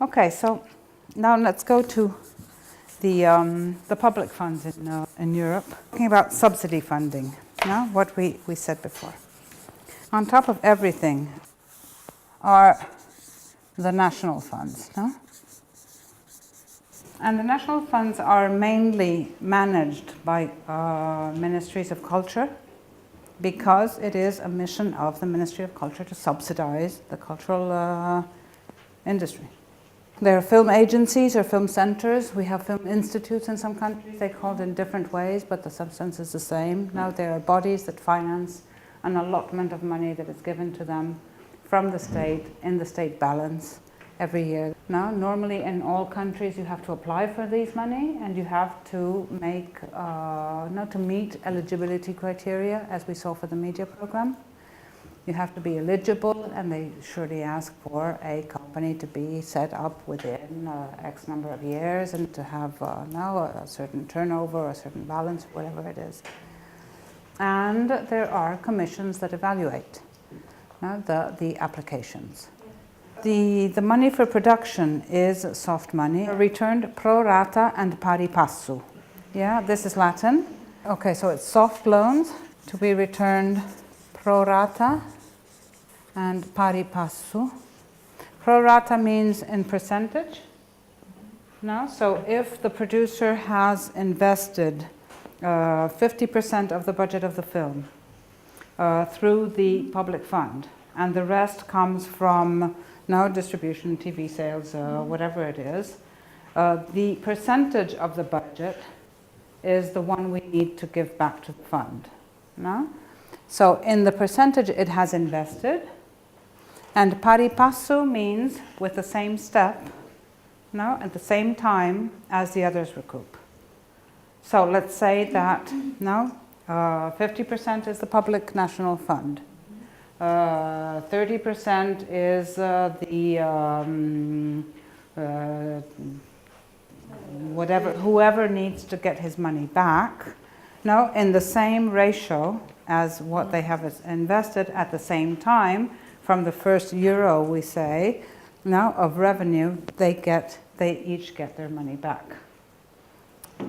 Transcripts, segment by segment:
Okay, so now let's go to the public funds in Europe. Talking about subsidy funding, what we said before. On top of everything are the national funds, And the national funds are mainly managed by ministries of culture, because it is a mission of the Ministry of Culture to subsidize the cultural industry. There are film agencies or film centers. We have film institutes in some countries. They call it in different ways, but the substance is the same. Now there are bodies that finance an allotment of money that is given to them from the state in the state balance every year. Now, normally in all countries you have to apply for these money, and you have to make, to meet eligibility criteria, as we saw for the media program. You have to be eligible, and they surely ask for a company to be set up within X number of years and to have a certain turnover, a certain balance, whatever it is. And there are commissions that evaluate the applications. The money for production is soft money, returned pro rata and pari passu. Yeah, this is Latin. Okay, so it's soft loans to be returned pro rata and pari passu. Pro rata means in percentage. So if the producer has invested 50% of the budget of the film through the public fund, and the rest comes from distribution, TV sales, whatever it is, the percentage of the budget is the one we need to give back to the fund. So in the percentage it has invested, and pari passu means with the same step, at the same time as the others recoup. So let's say that 50% is the public national fund. 30% is whoever needs to get his money back, in the same ratio as what they have invested at the same time. From the first euro, we say, of revenue, they each get their money back.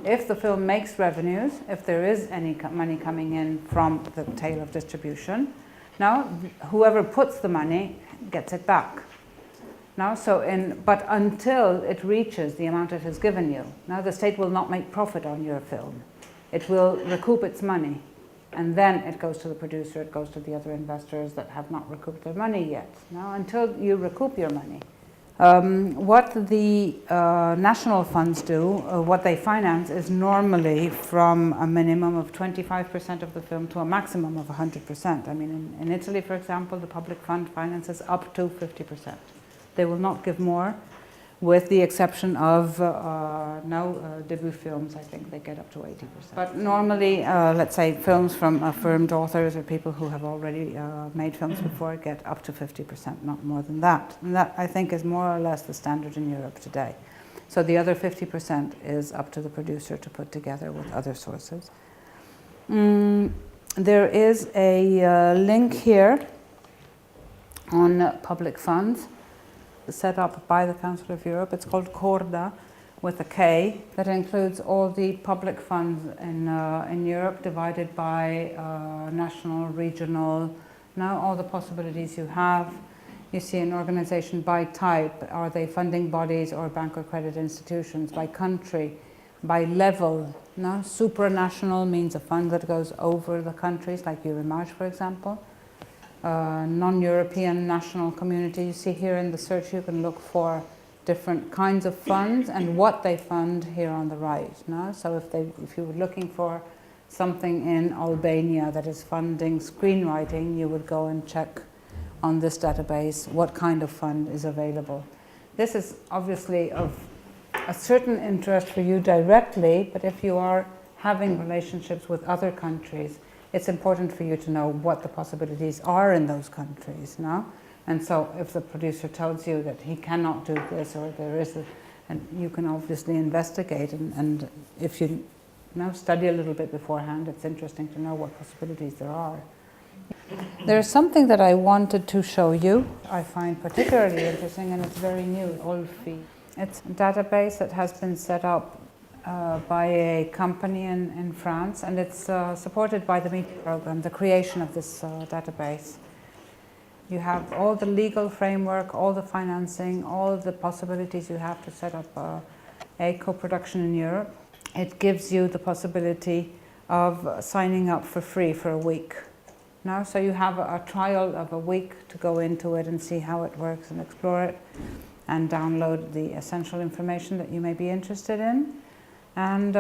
If the film makes revenues, if there is any money coming in from the tail of distribution, whoever puts the money gets it back. But until it reaches the amount it has given you, the state will not make profit on your film. It will recoup its money, and then it goes to the producer, it goes to the other investors that have not recouped their money yet. Until you recoup your money. What the national funds do, what they finance, is normally from a minimum of 25% of the film to a maximum of 100%. I mean, in Italy, for example, the public fund finances up to 50%. They will not give more, with the exception of debut films. I think they get up to 80%. But normally, let's say films from affirmed authors or people who have already made films before get up to 50%, not more than that. And that, I think, is more or less the standard in Europe today. So the other 50% is up to the producer to put together with other sources. There is a link here on public funds set up by the Council of Europe. It's called Corda, with a K, that includes all the public funds in Europe, divided by national, regional, all the possibilities you have. You see an organization by type. Are they funding bodies or bank or credit institutions? By country, by level. Supranational means a fund that goes over the countries, like Eurimage, for example. Non-European national community. You see here in the search you can look for different kinds of funds and what they fund here on the right. So if you were looking for something in Albania that is funding screenwriting, you would go and check on this database what kind of fund is available. This is obviously of a certain interest for you directly, but if you are having relationships with other countries, it's important for you to know what the possibilities are in those countries. And so if the producer tells you that he cannot do this, or there is and you can obviously investigate, and if you study a little bit beforehand, it's interesting to know what possibilities there are. There's something that I wanted to show you, I find particularly interesting, and it's very new, Olfi. It's a database that has been set up by a company in France, and it's supported by the media program, the creation of this database. You have all the legal framework, all the financing, all the possibilities you have to set up a co-production in Europe. It gives you the possibility of signing up for free for a week. Now, so you have a trial of a week to go into it and see how it works and explore it and download the essential information that you may be interested in. And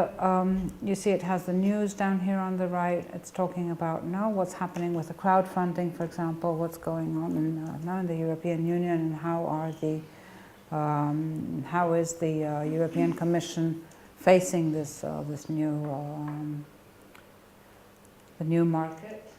you see it has the news down here on the right. It's talking about now what's happening with the crowdfunding, for example, what's going on now in the European Union, and how is the European Commission facing this the new market.